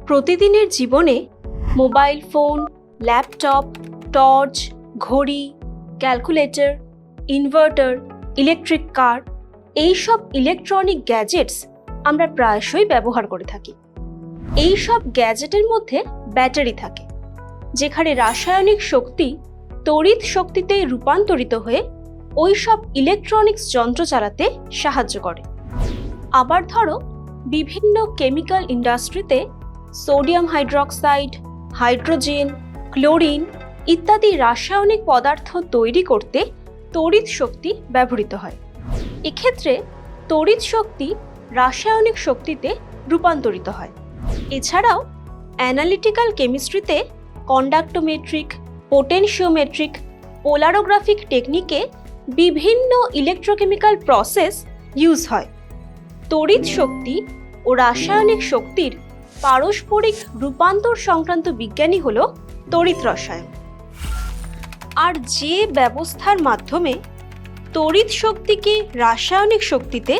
প্রতিদিনের জীবনে mobile phone, laptop, torch, ঘড়ি, ক্যালকুলেটর, ইনভার্টার, ইলেকট্রিক কার এইসব ইলেকট্রনিক গ্যাজেটস আমরা প্রায়শই ব্যবহার করে থাকি। এই সব গ্যাজেটের মধ্যে ব্যাটারি থাকে, যেখানে রাসায়নিক শক্তি তড়িৎ শক্তিতে রূপান্তরিত হয়ে ওই সব ইলেকট্রনিক্স যন্ত্র চালাতে সাহায্য করে। আবার ধরো, বিভিন্ন কেমিক্যাল ইন্ডাস্ট্রিতে সোডিয়াম হাইড্রক্সাইড, হাইড্রোজেন, ক্লোরিন ইত্যাদি রাসায়নিক পদার্থ তৈরি করতে তড়িৎ শক্তি ব্যবহৃত হয়। এক্ষেত্রে তড়িৎ শক্তি রাসায়নিক শক্তিতে রূপান্তরিত হয়। এছাড়াও অ্যানালিটিক্যাল কেমিস্ট্রিতে কন্ডাক্টোমেট্রিক, পোটেনশিওমেট্রিক, পোলারোগ্রাফিক টেকনিকে বিভিন্ন ইলেকট্রোকেমিক্যাল প্রসেস ইউজ হয়। তড়িৎ শক্তি ও রাসায়নিক শক্তির পারস্পরিক রূপান্তর সংক্রান্ত বিজ্ঞানই হল তড়িৎ রসায়ন। আর যে ব্যবস্থার মাধ্যমে তড়িৎ শক্তিকে রাসায়নিক শক্তিতে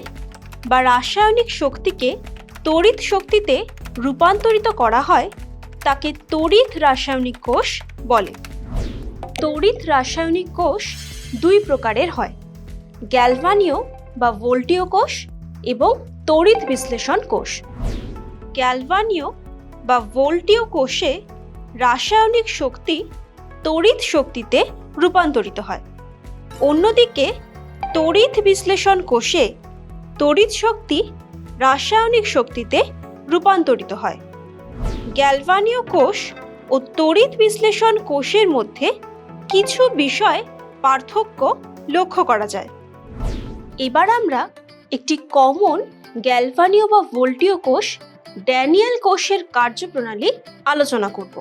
বা রাসায়নিক শক্তিকে তড়িৎ শক্তিতে রূপান্তরিত করা হয় তাকে তড়িৎ রাসায়নিক কোষ বলে। তড়িৎ রাসায়নিক কোষ দুই প্রকারের হয়: গ্যালভানীয় বা ভোল্টীয় কোষ এবং তড়িৎ বিশ্লেষণ কোষ। গ্যালভানীয় বা ভোল্টীয় কোষে রাসায়নিক শক্তি তড়িৎ শক্তিতে রূপান্তরিত হয়। অন্যদিকে তড়িৎ বিশ্লেষণ কোষে তড়িৎ শক্তি রাসায়নিক শক্তিতে রূপান্তরিত হয়। গ্যালভানীয় কোষ ও তড়িৎ বিশ্লেষণ কোষের মধ্যে কিছু বিষয় পার্থক্য লক্ষ্য করা যায়। এবার আমরা একটি কমন গ্যালভানীয় বা ভোল্টীয় কোষ ড্যানিয়েল কোষের কার্যপ্রণালী আলোচনা করব।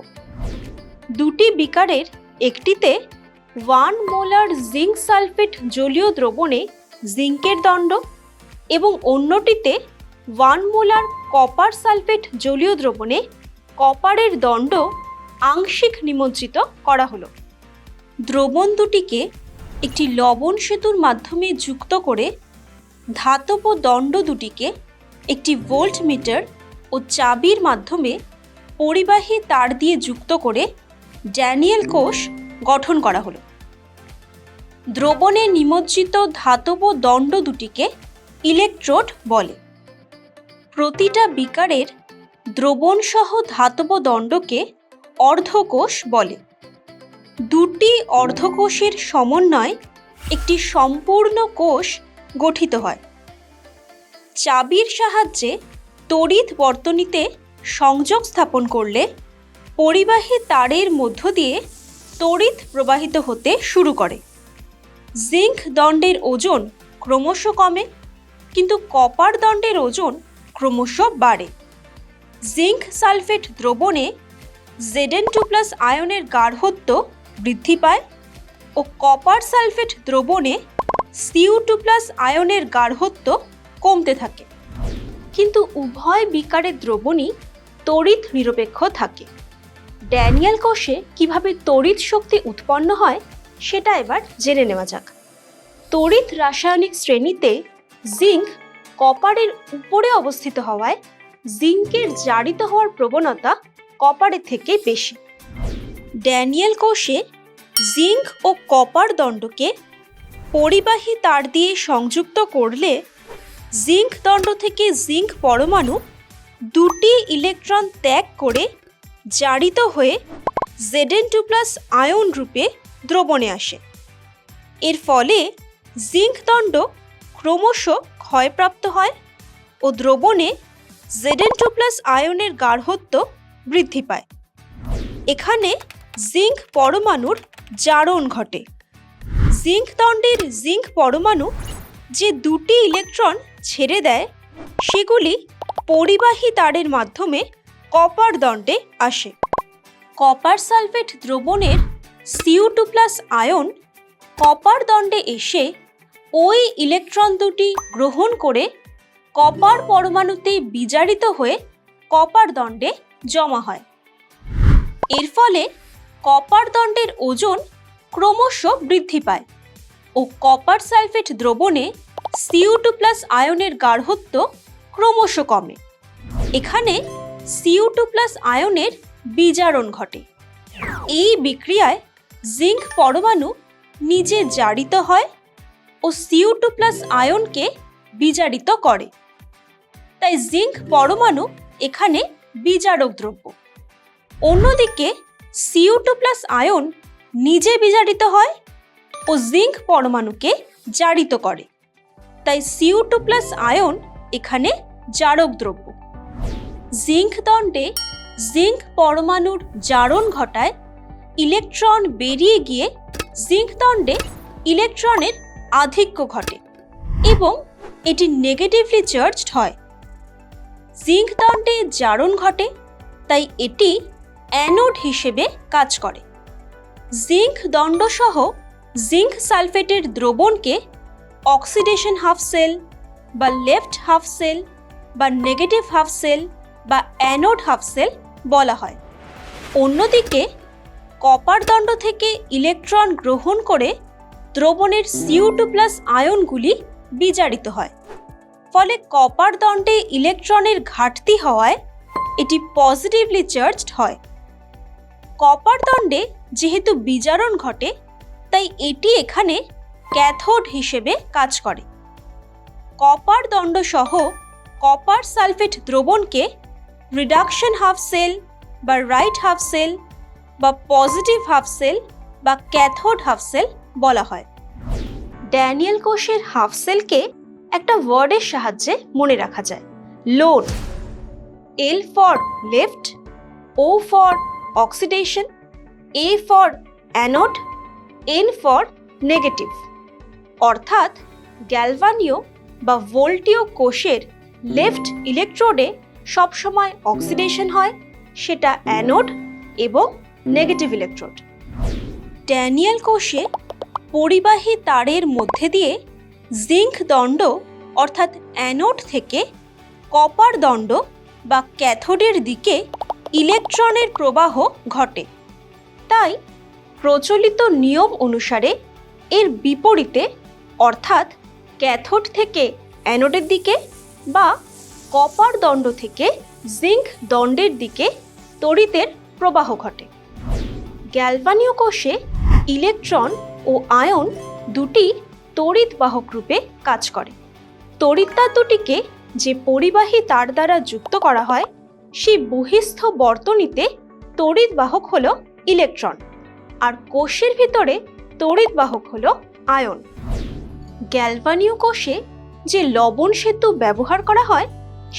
দুটি বিকারের একটিতে 1 মোলার জিঙ্ক সালফেট জলীয় দ্রবণে জিঙ্কের দণ্ড এবং অন্যটিতে 1 মোলার কপার সালফেট জলীয় দ্রবণে কপারের দণ্ড আংশিক নিমজ্জিত করা হলো। দ্রবণ দুটিকে একটি লবণ সেতুর মাধ্যমে যুক্ত করে ধাতব দণ্ড দুটিকে একটি ভোল্টমিটার ও চাবির মাধ্যমে পরিবাহী তার দিয়ে যুক্ত করে ড্যানিয়েল কোষ গঠন করা হলো। দ্রবণে নিমজ্জিত ধাতব দণ্ড দুটিকে ইলেকট্রোড বলে। প্রতিটা বিকারের দ্রবণসহ ধাতব দণ্ডকে অর্ধকোষ বলে। দুটি অর্ধকোষের সমন্বয়ে একটি সম্পূর্ণ কোষ গঠিত হয়। চাবির সাহায্যে তড়িৎ বর্তনীতে সংযোগ স্থাপন করলে পরিবাহী তারের মধ্য দিয়ে তড়িৎ প্রবাহিত হতে শুরু করে। জিঙ্ক দণ্ডের ওজন ক্রমশ কমে, কিন্তু কপার দণ্ডের ওজন ক্রমশ বাড়ে। জিঙ্ক সালফেট দ্রবণে Zn2+ আয়নের গাঢ়ত্ব বৃদ্ধি পায় ও কপার সালফেট দ্রবণে Cu2+ আয়নের গাঢ়ত্ব কমতে থাকে। কিন্তু উভয় বিকারের দ্রবণই তড়িৎ নিরপেক্ষ থাকে। ড্যানিয়েল কোষে কিভাবে তড়িৎ শক্তি উৎপন্ন হয় সেটা এবার জেনে নেওয়া যাক। তড়িৎ রাসায়নিক শ্রেণীতে জিঙ্ক কপারের উপরে অবস্থিত হওয়ায় জিঙ্কের জারিত হওয়ার প্রবণতা কপারের থেকে বেশি। ড্যানিয়েল কোষে জিঙ্ক ও কপার দণ্ডকে পরিবাহী তার দিয়ে সংযুক্ত করলে জিঙ্ক দণ্ড থেকে জিঙ্ক পরমাণু দুটি ইলেকট্রন ত্যাগ করে জারিত হয়ে Zn2+ আয়ন রূপে দ্রবণে আসে। এর ফলে জিঙ্ক দণ্ড ক্রমশ ক্ষয়প্রাপ্ত হয় ও দ্রবণে Zn2+ আয়নের গাঢ়ত্ব বৃদ্ধি পায়। এখানে জিঙ্ক পরমাণুর জারণ ঘটে। জিঙ্ক দণ্ডের জিঙ্ক পরমাণু যে দুটি ইলেকট্রন ছেড়ে দেয় সেগুলি পরিবাহী তারের মাধ্যমে কপার দণ্ডে আসে। কপার সালফেট দ্রবণের Cu2+ আয়ন কপার দণ্ডে এসে ওই ইলেকট্রন দুটি গ্রহণ করে কপার পরমাণুতে বিজারিত হয়ে কপার দণ্ডে জমা হয়। এর ফলে কপার দণ্ডের ওজন ক্রমশ বৃদ্ধি পায় ও কপার সালফেট দ্রবণে Cu2+ আয়নের গাঢ়ত্ব ক্রমশ কমে। এখানে Cu2+ আয়নের বিজারণ ঘটে। এই বিক্রিয়ায় জিঙ্ক পরমাণু নিজে জারিত হয় ও Cu2+ আয়নকে বিজারিত করে। তাই জিঙ্ক পরমাণু এখানে বিজারক দ্রব্য। অন্যদিকে Cu2+ আয়ন নিজে বিজারিত হয় ও জিঙ্ক পরমাণুকে জারিত করে। তাই Cu2+ আয়ন এখানে জারক দ্রব্য। জিঙ্ক দণ্ডে জিঙ্ক পরমাণুর জারণ ঘটায় ইলেকট্রন বেরিয়ে গিয়ে জিঙ্ক দণ্ডে ইলেকট্রনের আধিক্য ঘটে এবং এটি নেগেটিভলি চার্জড হয়। জিঙ্ক দণ্ডে জারণ ঘটে, তাই এটি অ্যানোড হিসেবে কাজ করে। জিঙ্ক দণ্ডসহ জিঙ্ক সালফেটের দ্রবণকে অক্সিডেশন হাফ সেল বা লেফট হাফ সেল বা নেগেটিভ হাফ সেল বা অ্যানোড হাফ সেল বলা হয়। অন্যদিকে কপার দণ্ড থেকে ইলেকট্রন গ্রহণ করে দ্রবণের Cu2+ আয়নগুলি বিজারিত হয়। ফলে কপার দণ্ডে ইলেকট্রনের ঘাটতি হওয়ায় এটি পজিটিভলি চার্জড হয়। কপার দণ্ডে যেহেতু বিজারণ ঘটে, তাই এটি এখানে ক্যাথোড হিসেবে কাজ করে। কপার দণ্ড সহ কপার সালফেট দ্রবণকে রিডাকশন হাফ সেল বা রাইট হাফ সেল বা পজিটিভ হাফ সেল বা ক্যাথোড হাফ সেল বলা হয়। ড্যানিয়েল কোষের হাফ সেলকে একটা ওয়ার্ডের সাহায্যে মনে রাখা যায়, load. L for left, O for oxidation, A for anode, N for negative. অর্থাৎ গ্যালভানীয় বা ভোল্টীয় কোষের লেফট ইলেকট্রোডে সবসময় অক্সিডেশন হয়, সেটা অ্যানোড এবং নেগেটিভ ইলেকট্রোড। ড্যানিয়েল কোষে পরিবাহী তারের মধ্যে দিয়ে জিঙ্ক দণ্ড অর্থাৎ অ্যানোড থেকে কপার দণ্ড বা ক্যাথোডের দিকে ইলেকট্রনের প্রবাহ ঘটে। তাই প্রচলিত নিয়ম অনুসারে এর বিপরীতে অর্থাৎ ক্যাথোড থেকে অ্যানোডের দিকে বা কপার দণ্ড থেকে জিঙ্ক দণ্ডের দিকে তড়িতের প্রবাহ ঘটে। গ্যালভানীয় কোষে ইলেকট্রন ও আয়ন দুটি তড়িৎ বাহক রূপে কাজ করে। তড়িৎদ্বার দুটিকে যে পরিবাহী তার দ্বারা যুক্ত করা হয়, সেই বহিস্থ বর্তনীতে তড়িৎ বাহক হলো ইলেকট্রন, আর কোষের ভিতরে তড়িৎ বাহক হলো আয়ন। গ্যালভানীয় কোষে যে লবণ সেতু ব্যবহার করা হয়,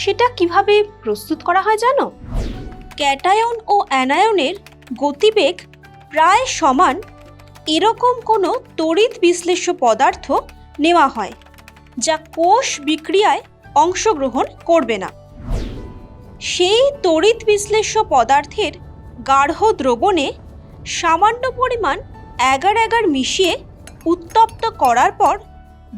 সেটা কিভাবে প্রস্তুত করা হয় জানো? ক্যাটায়ন ও অ্যানায়নের গতিবেগ প্রায় সমান এরকম কোনো তড়িৎ বিশ্লেষ্য পদার্থ নেওয়া হয় যা কোষ বিক্রিয়ায় অংশগ্রহণ করবে না। সেই তড়িৎ বিশ্লেষ্য পদার্থের গাঢ় দ্রবণে সামান্য পরিমাণ অ্যাগার অ্যাগার মিশিয়ে উত্তপ্ত করার পর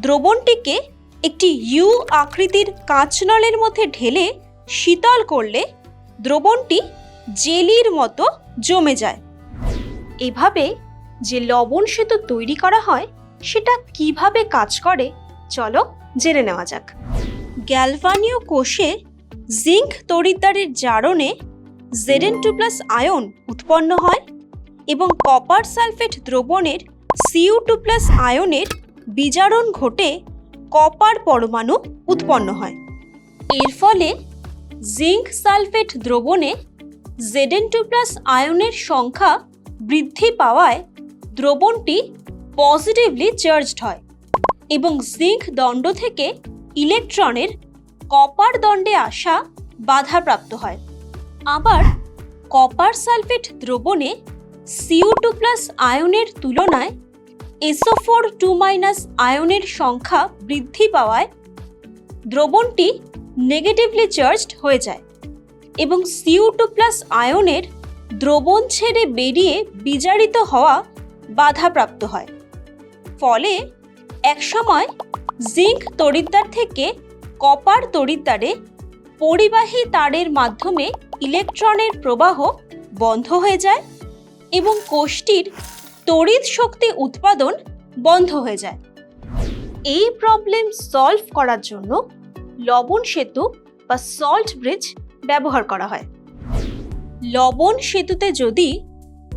দ্রবণটিকে একটি ইউ আকৃতির কাঁচনলের মধ্যে ঢেলে শীতল করলে দ্রবণটি জেলির মতো জমে যায়। এভাবে যে লবণ সেতু তৈরি করা হয়, সেটা কিভাবে কাজ করে চলো জেনে নেওয়া যাক। গ্যালভানীয় কোষে জিঙ্ক তড়িৎদ্বারের জারণে Zn2+ আয়ন উৎপন্ন হয় এবং কপার সালফেট দ্রবণের Cu2+ আয়নের বিজারণ ঘটে কপার পরমাণু উৎপন্ন হয়। এর ফলে জিঙ্ক সালফেট দ্রবণে Zn2+ আয়নের সংখ্যা বৃদ্ধি পাওয়ায় দ্রবণটি পজিটিভলি চার্জড হয় এবং জিঙ্ক দণ্ড থেকে ইলেকট্রনের কপার দণ্ডে আসা বাধাপ্রাপ্ত হয়। আবার কপার সালফেট দ্রবণে Cu2+ আয়নের তুলনায় SO4 আয়নের সংখ্যা বৃদ্ধি পাওয়ায় দ্রবণটি নেগেটিভলি চার্জড হয়ে যায় এবং Cu2+ আয়নের দ্রবণ ছেড়ে বেরিয়ে বিজারিত হওয়া বাধাপ্রাপ্ত হয়। ফলে একসময় জিঙ্ক তড়িৎদ্বার থেকে কপার তড়িৎদ্বারে পরিবাহী তারের মাধ্যমে ইলেকট্রনের প্রবাহ বন্ধ হয়ে যায় এবং কোষটির তড়িৎ শক্তি উৎপাদন বন্ধ হয়ে যায়। এই প্রবলেম সলভ করার জন্য লবণ সেতু বা সল্ট ব্রিজ ব্যবহার করা হয়। লবণ সেতুতে যদি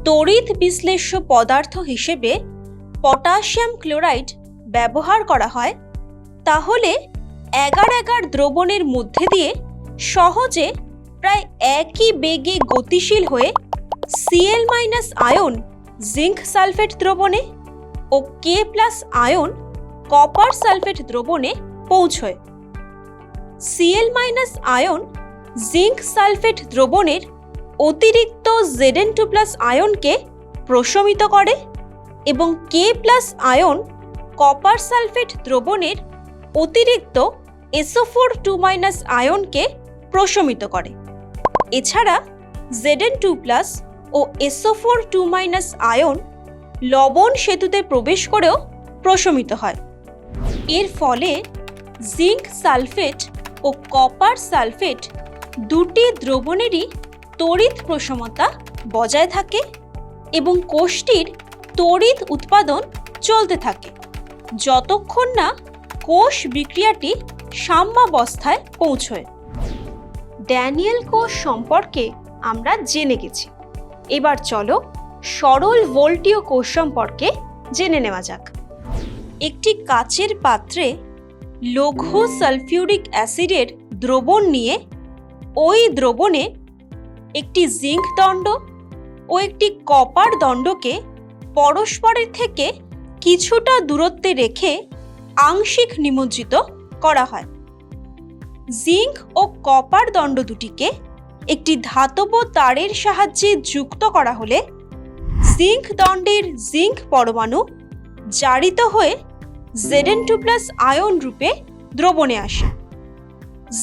তড়িৎ বিশ্লেষ্য পদার্থ হিসেবে পটাশিয়াম ক্লোরাইড ব্যবহার করা হয়, তাহলে এগার এগার দ্রবণের মধ্যে দিয়ে সহজে প্রায় একই বেগে গতিশীল হয়ে Cl- আয়ন জিঙ্ক সালফেট দ্রবণে ও K+ আয়ন কপার সালফেট দ্রবণে পৌঁছয়। Cl- আয়ন জিঙ্ক সালফেট দ্রবণের অতিরিক্ত Zn2+ আয়নকে প্রশমিত করে এবং K+ আয়ন কপার সালফেট দ্রবণের অতিরিক্ত SO4 আয়নকে প্রশমিত করে। এছাড়া Zn2+ ও SO4 আয়ন লবণ সেতুতে প্রবেশ করেও প্রশমিত হয়। এর ফলে জিঙ্ক সালফেট ও কপার সালফেট দুটি দ্রবণেরই তড়িৎ প্রশমতা বজায় থাকে এবং কোষটির তড়িৎ উৎপাদন চলতে থাকে যতক্ষণ না কোষ বিক্রিয়াটি সাম্যাবস্থায় পৌঁছয়। ড্যানিয়েল কোষ সম্পর্কে আমরা জেনে গেছি। এবার চলো সরল ভোল্টীয় কোষ সম্পর্কে জেনে নেওয়া যাক। একটি কাচের পাত্রে লঘু সালফিউরিক অ্যাসিডের দ্রবণ নিয়ে ওই দ্রবণে একটি জিঙ্ক দণ্ড ও একটি কপার দণ্ডকে পরস্পরের থেকে কিছুটা দূরত্বে রেখে আংশিক নিমজ্জিত করা হয়। জিঙ্ক ও কপার দণ্ড দুটিকে একটি ধাতব তারের সাহায্যে যুক্ত করা হলে জিঙ্ক দণ্ডের জিঙ্ক পরমাণু জারিত হয়ে Zn2+ আয়ন রূপে দ্রবণে আসে।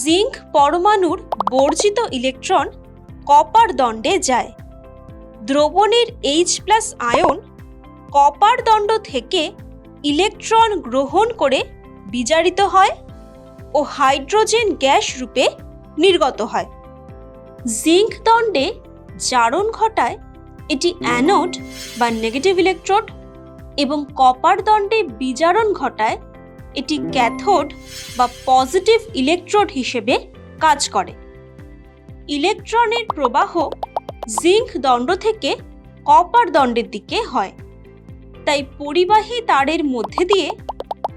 জিঙ্ক পরমাণুর বর্জিত ইলেকট্রন কপার দণ্ডে যায়। দ্রবণের H+ আয়ন কপার দণ্ড থেকে ইলেকট্রন গ্রহণ করে বিজারিত হয় ও হাইড্রোজেন গ্যাস রূপে নির্গত হয়। জিঙ্ক দণ্ডে জারণ ঘটায় এটি অ্যানোড বা নেগেটিভ ইলেকট্রোড এবং কপার দণ্ডে বিজারণ ঘটায় এটি ক্যাথোড বা পজিটিভ ইলেকট্রোড হিসেবে কাজ করে। ইলেকট্রনের প্রবাহ জিঙ্ক দণ্ড থেকে কপার দণ্ডের দিকে হয়, তাই পরিবাহী তারের মধ্যে দিয়ে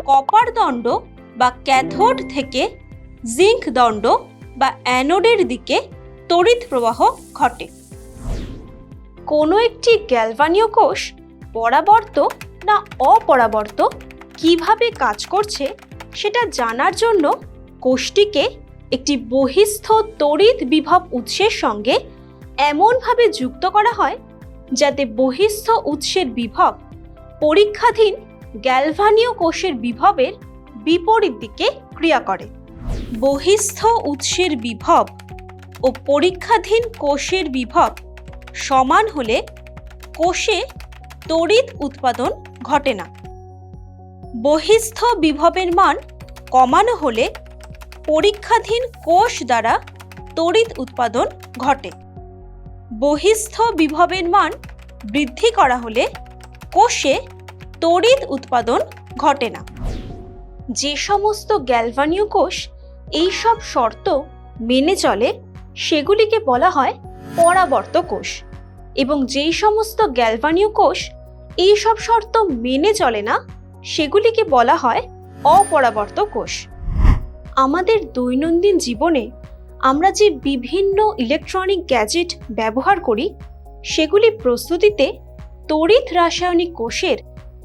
কপার দণ্ড বা ক্যাথোড থেকে জিঙ্ক দণ্ড বা অ্যানোডের দিকে তড়িৎ প্রবাহ ঘটে। কোনো একটি গ্যালভানীয় কোষ পরাবর্ত না অপরাবর্ত কিভাবে কাজ করছে সেটা জানার জন্য কোষটিকে একটি বহিস্থ তড়িৎ বিভব উৎসের সঙ্গে এমনভাবে যুক্ত করা হয় যাতে বহিস্থ উৎসের বিভব পরীক্ষাধীন গ্যালভানীয় কোষের বিভবের বিপরীত দিকে ক্রিয়া করে। বহিস্থ উৎসের বিভব ও পরীক্ষাধীন কোষের বিভব সমান হলে কোষে তড়িৎ উৎপাদন ঘটে না। বহিস্থ বিভবের মান কমানো হলে পরীক্ষাধীন কোষ দ্বারা তড়িৎ উৎপাদন ঘটে। বহিস্থ বিভবের মান বৃদ্ধি করা হলে কোষে তড়িৎ উৎপাদন ঘটে না। যে সমস্ত গ্যালভানীয় কোষ এই সব শর্ত মেনে চলে সেগুলিকে বলা হয় পরাবর্ত কোষ, এবং যেই সমস্ত গ্যালভানীয় কোষ এই সব শর্ত মেনে চলে না সেগুলিকে বলা হয় অপরাবর্ত কোষ। আমাদের দৈনন্দিন জীবনে আমরা যে বিভিন্ন ইলেকট্রনিক গ্যাজেট ব্যবহার করি সেগুলি প্রস্তুতিতে তড়িৎ রাসায়নিক কোষের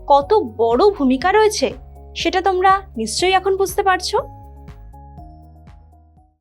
কত বড় ভূমিকা রয়েছে সেটা তোমরা নিশ্চয়ই এখন বুঝতে পারছো।